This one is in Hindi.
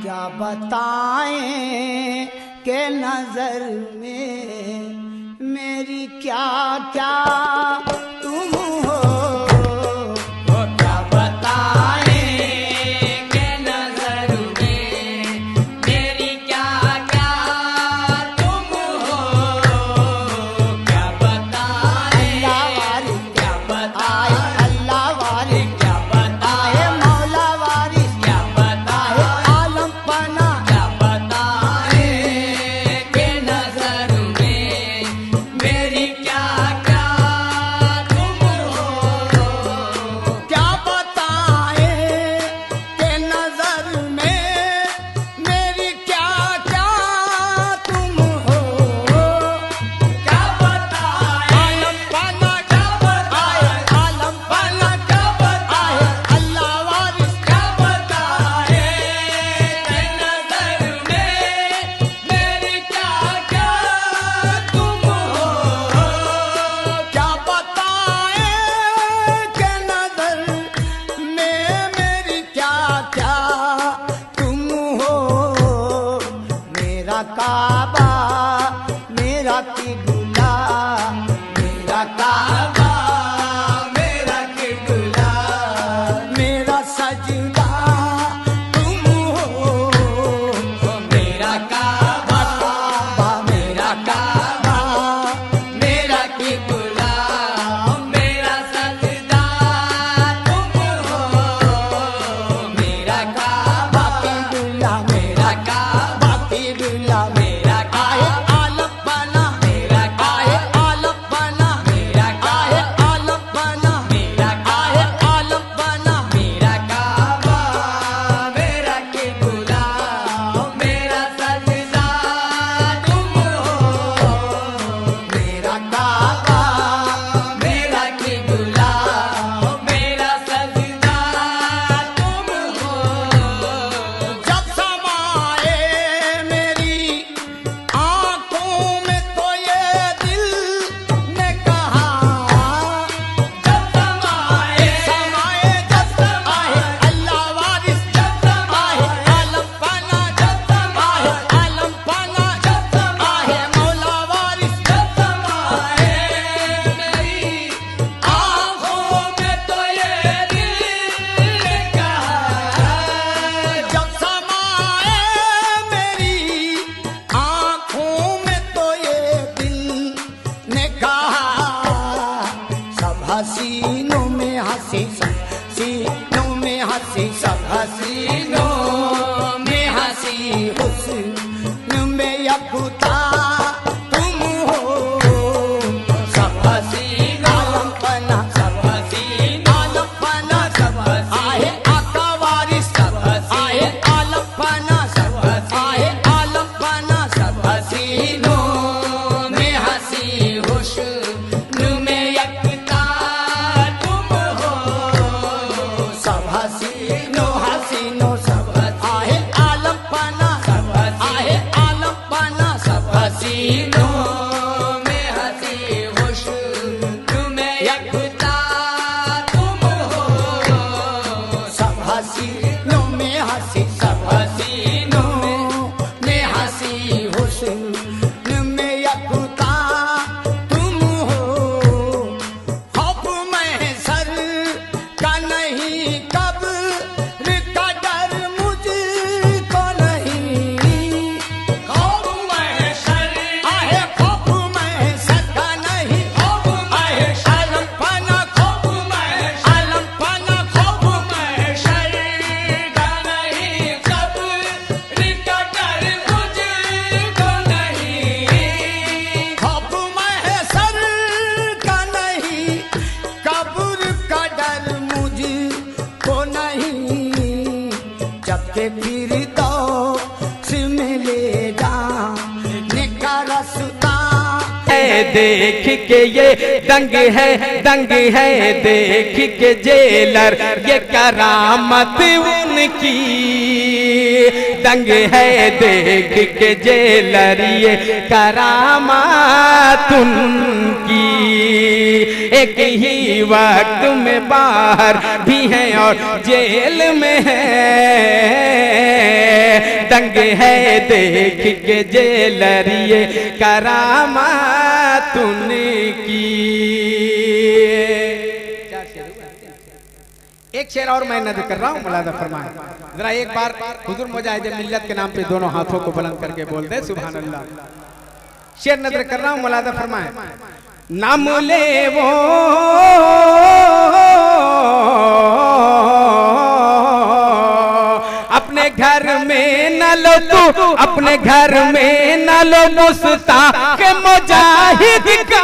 क्या बताएं के नजर में मेरी क्या क्या तुम हो। क्या बताएं के नजर में मेरी क्या क्या तुम हो। क्या बताएं अल्लाह वाली क्या बताए अल्लाह वाली क्या बताए मौला वारिस क्या बताए आलम पना क्या बताए के नजर में मेरी क्या क्या तुम हो। क्या बताए के नजर में मेरी क्या क्या तुम हो। क्या बताए आलम पना क्या बताए आलम पना क्या बताए अल्लाह वारिस क्या बताए के नजर में मेरी क्या क्या तुम हो। क्या बताए के नजर में मेरी क्या क्या तुम हो। मेरा काबा मेरा किबला मेरा काबा मेरा किबला मेरा सजदा तुम हो। मेरा काबा मेरा काबा मेरा किबला मेरा सजदा तुम हो। मेरा काबा किबला मेरा काबा किबला मेरा काहे आलम बना मेरा काहे आलम बना मेरा काहे आलम बना मेरा काहे आलम बना मेरा काबा मेरा किबला मेरा सजदा तुम हो। मेरा काबा मेरा किबला मेरा सजदा तुम हो। जब समाए मेरी आंखों में तो ये दिल ने कहा। जब समाए जब समाए अल्लाह वारिस जब समाए आलम पना जब समाए आलम पना जब समाए मौला वारिस जब समाए मेरी आंखों में तो ये दिल ने कहा। जब समाए मेरी आंखों में तो ये दिल ने कहा। सब हसीनों में हंसी सब हसीनों में हंसी सब हसीनों में हंसी हुस्न में यकता तुम हो। सब हसीन आलम पना सब हसीन आलम पना सब आए आका वारिस सब आए आलम पना सब आए आलम पना सब हसीनों में हंसी हुस्न में यकता तुम हो। सब हसीनों हसीनों सब आए आलम पना सब आए आलम पना सब हसीनों में हंसी हुस्न में यकता तुम हो। सब हसीनों में हंसी सब हसीनों में हंसी हुस्न में यकता तुम हो। खौफ महशर का नहीं कब्र का डर मुझको नहीं। खौफ महशर आहे खौफ महशर का नहीं खौफ महशर आलम पना खौफ महशर आलम पना खौफ महशर का नहीं कब्र का डर मुझको नहीं। खौफ महशर का नहीं कब्र का डर मुझको नहीं। जबकि फिर दौस में ले जाने का रास्ता देख के ये दंग है देख के जेलर ये करामत उनकी दंग है देख के जेलर ये करामत उनकी। एक ही वक्त में बाहर भी हैं और जेल में है। दंग है देख के जेलर ये करामात उनकी। एक शेर और मैं नज़र कर रहा हूँ, मुलाजा फरमाए जरा एक बार हुजूर मुजाहिद मिल्लत के नाम पे दोनों हाथों को बुलंद करके बोल दे सुभान अल्लाह। शेर नज़र कर रहा हूँ, मुलाजा फरमाए। नाम ले वो अपने घर में न लो तू, अपने घर में न लो मुस्ताक मुजाहिद का